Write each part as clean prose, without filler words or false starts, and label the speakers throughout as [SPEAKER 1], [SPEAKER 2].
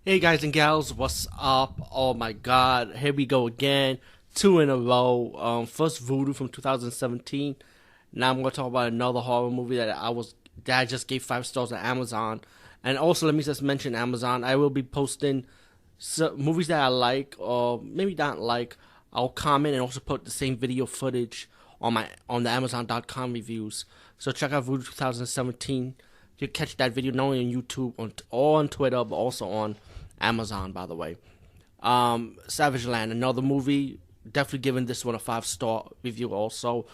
[SPEAKER 1] Hey guys and gals, what's up? Oh my god, here we go again. Two in a row. First Voodoo from 2017. Now I'm gonna talk about another horror movie that I just gave 5 stars on Amazon. And also let me just mention Amazon. I will be posting movies that I like or maybe not like. I'll comment and also put the same video footage on the Amazon.com reviews. So check out Voodoo 2017. You can catch that video not only on YouTube or on Twitter, but also on Amazon, by the way. SavageLand, another movie. Definitely giving this one a 5 star review. Also,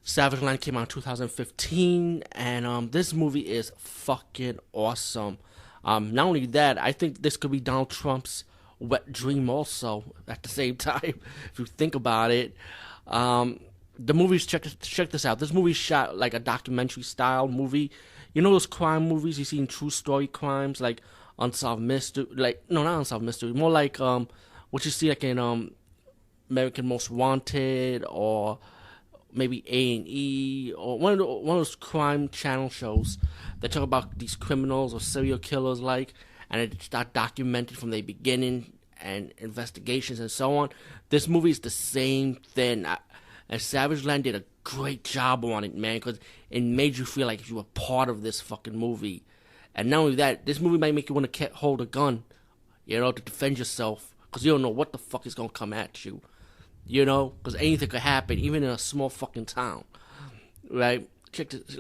[SPEAKER 1] SavageLand came out in 2015, and this movie is fucking awesome. Not only that, I think this could be Donald Trump's wet dream. Also, at the same time, if you think about it, the movie's check this out. This movie's shot like a documentary style movie. You know those crime movies you see in true story crimes, like unsolved mystery, like no, not unsolved mystery, more like what you see like in American Most Wanted or maybe A&E or one of those crime channel shows that talk about these criminals or serial killers, like, and it's not documented from the beginning and investigations and so on. This movie is the same thing. And SavageLand did a great job on it, man, because it made you feel like you were part of this fucking movie. And not only that, this movie might make you want to hold a gun, to defend yourself, because you don't know what the fuck is going to come at you, because anything could happen, even in a small fucking town, right? Check this,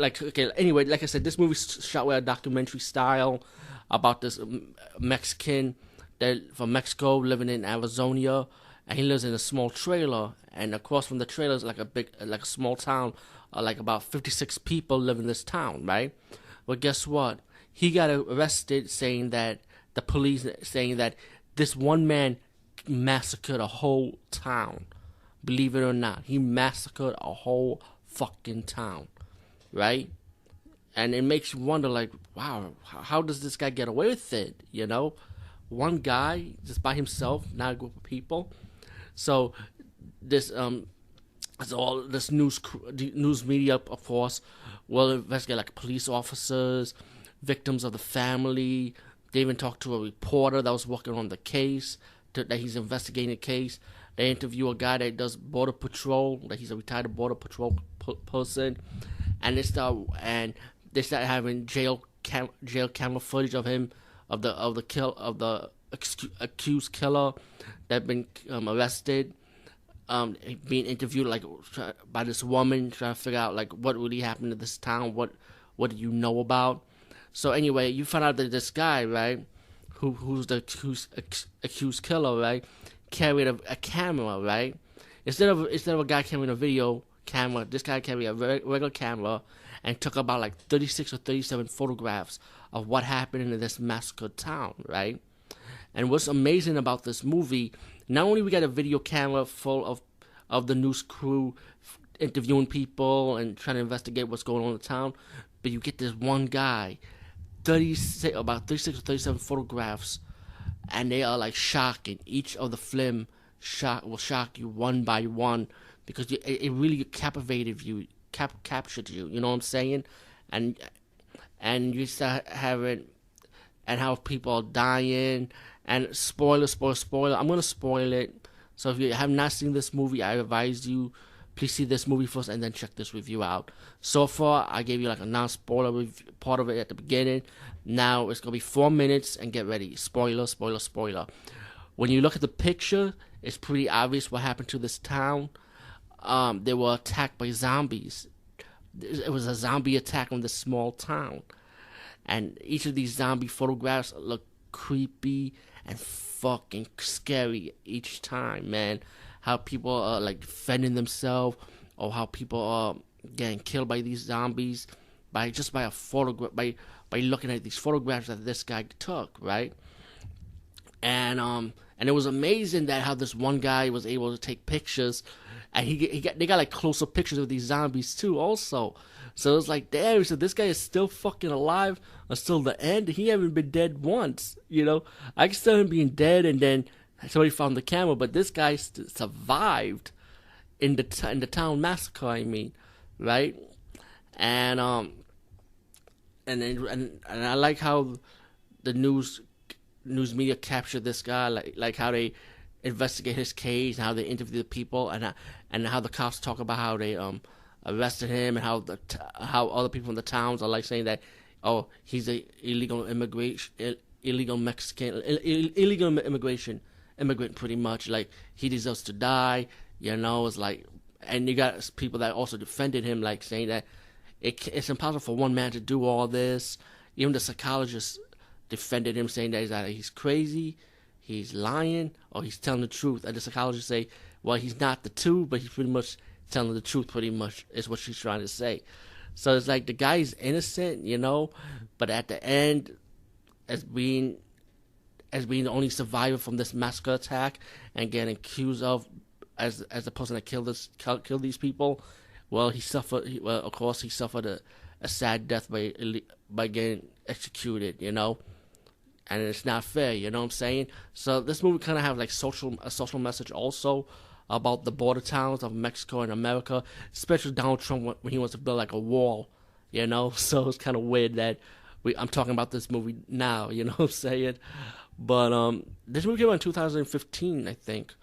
[SPEAKER 1] anyway, like I said, this movie's shot with a documentary style about this Mexican that from Mexico living in Arizona, and he lives in a small trailer, and across from the trailer is like a small town, like about 56 people live in this town, right? Well, guess what? He got arrested the police saying that this one man massacred a whole town. Believe it or not, he massacred a whole fucking town, right? And it makes you wonder, like, wow, how does this guy get away with it? One guy just by himself, not a group of people. So this all this news media, of course, will investigate like police officers, victims of the family. They even talked to a reporter that was working on the case, that he's investigating the case. They interview a guy that does border patrol, that he's a retired border patrol person, and they start having jail camera footage of him, of the accused killer that been arrested, being interviewed like by this woman, trying to figure out like what really happened to this town, what do you know about. So anyway, you find out that this guy, right, who's the accused killer, right, carried a camera, right. Instead of a guy carrying a video camera, this guy carried a regular camera and took about like 36 or 37 photographs of what happened in this massacred town, right. And what's amazing about this movie, not only we got a video camera full of the news crew interviewing people and trying to investigate what's going on in the town, but you get this one guy, about 36 or 37 photographs, and they are like shocking. Each of the film will shock you one by one, because it really captivated you, captured you. You know what I'm saying? And you start having, and how people are dying. And spoiler, I'm gonna spoil it. So if you have not seen this movie, I advise you, please see this movie first and then check this review out. So far, I gave you like a non-spoiler part of it at the beginning. Now it's gonna be 4 minutes, and get ready. Spoiler. When you look at the picture, it's pretty obvious what happened to this town. They were attacked by zombies. It was a zombie attack on this small town, and each of these zombie photographs look creepy and fucking scary each time, man. How people are like defending themselves, or how people are getting killed by these zombies by a photograph, by looking at these photographs that this guy took, right? And it was amazing that how this one guy was able to take pictures, and they got like closer pictures of these zombies too, also. So it's like, damn, so this guy is still fucking alive until the end. He haven't been dead once, I can still him being dead, and then somebody found the camera, but this guy survived in the town massacre. I mean, right? And I like how the news news media captured this guy, like how they investigate his case, how they interview the people, and how the cops talk about how they arrested him, and how other people in the towns are like saying that, oh, he's a illegal immigration immigrant, pretty much, like he deserves to die. It's like, and you got people that also defended him, like saying that it's impossible for one man to do all this. Even the psychologist defended him, saying that he's crazy, he's lying, or he's telling the truth. And the psychologist say, well, he's not the two, but he's pretty much telling the truth, pretty much, is what she's trying to say. So it's like the guy is innocent, but at the end, as being the only survivor from this massacre attack and getting accused of as the person that killed these people, well, he suffered a sad death by getting executed, and it's not fair, you know what I'm saying? So this movie kind of have like a social message also about the border towns of Mexico and America, especially Donald Trump when he wants to build like a wall, So it's kind of weird that I'm talking about this movie now, you know what I'm saying? But this movie came out in 2015, I think.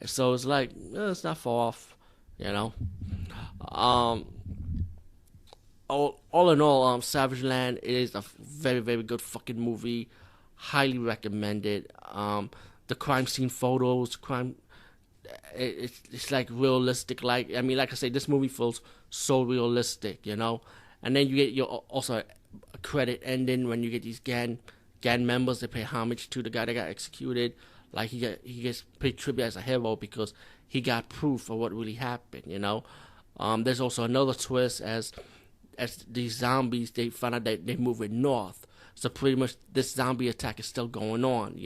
[SPEAKER 1] So it's like, it's not far off, All in all, SavageLand is a very, very good fucking movie. Highly recommended. The crime scene photos, it's like realistic. Like I say, this movie feels so realistic, And then you get also a credit ending when you get these gang members that pay homage to the guy that got executed. Like he gets paid tribute as a hero because he got proof of what really happened, There's also another twist as these zombies, they found out that they're moving north. So pretty much this zombie attack is still going on,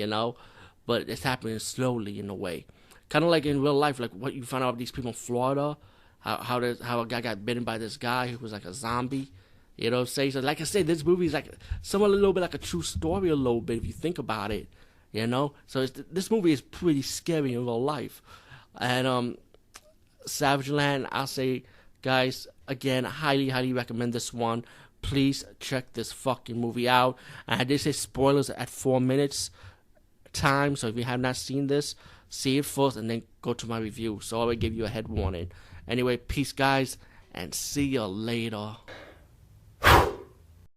[SPEAKER 1] But it's happening slowly in a way. Kind of like in real life, like what you find out of these people in Florida, how a guy got bitten by this guy who was like a zombie. You know what I'm saying? So like I said, this movie is like somewhat a little bit like a true story a little bit if you think about it. So this movie is pretty scary in real life. And SavageLand, I'll say, guys, again, highly, highly recommend this one. Please check this fucking movie out. And I did say spoilers at 4 minutes time, so if you have not seen this, see it first and then go to my review. So I will give you a head warning. Anyway, peace, guys, and see you later.